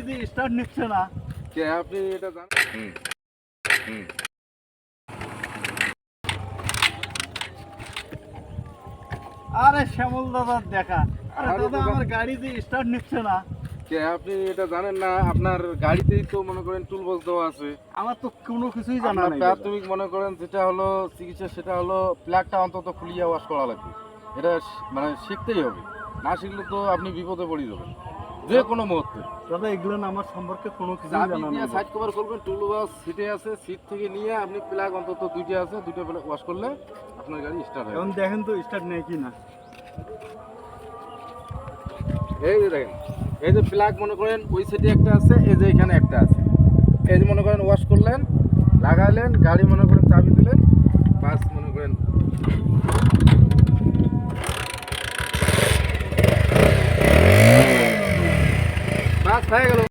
যে স্টার্ট নিচ্ছে না। কে আপনি এটা জানেন? আরে শ্যামল দাদার দেখা। আরে আরে দাদা দাদা। আমার গাড়ি যে স্টার্ট নিচ্ছে না। কে আপনি এটা জানেন না? আপনার গাড়িতেই তো মনে করেন টুল বক্স দেওয়া আছে। আমার তো কোনো কিছুই জানা আপনার নাই দাদা। প্রাথমিক মনে করেন যেটা হলো চিকিৎসা, সেটা হলো প্লাগটা অন্তত খুলিয়ে ওয়াশ করা লাগবে। এটা মানে শিখতেই হবে, না শিখলে তো আপনি বিপদে পড়ে যাবেন যে কোনো মুহূর্তে। দাদা এগুলো না আমার সম্পর্কে কোনো কিছুই চাবি জানা দিয়ে নাই। সাইড কভার করবেন, টুল বক্স সিটে আছে, সিট থেকে নিয়ে আপনি প্লাগ অন্তত দুইটা আছে, দুইটা প্লাগ ওয়াশ করলে আপনার গাড়ি স্টার্ট হবে। এখন দেখেন তো স্টার্ট নেই কি না। এই যে দেখেন, এই যে প্লাগ মনে করেন ওই সাইডে একটা আছে, এই যে এখানে একটা আছে। এই যে মনে করেন ওয়াশ করলেন, লাগাইলেন, গাড়ি মনে করেন চাবি দিলেন, বাস মনে করেন বাস হয়ে গেল।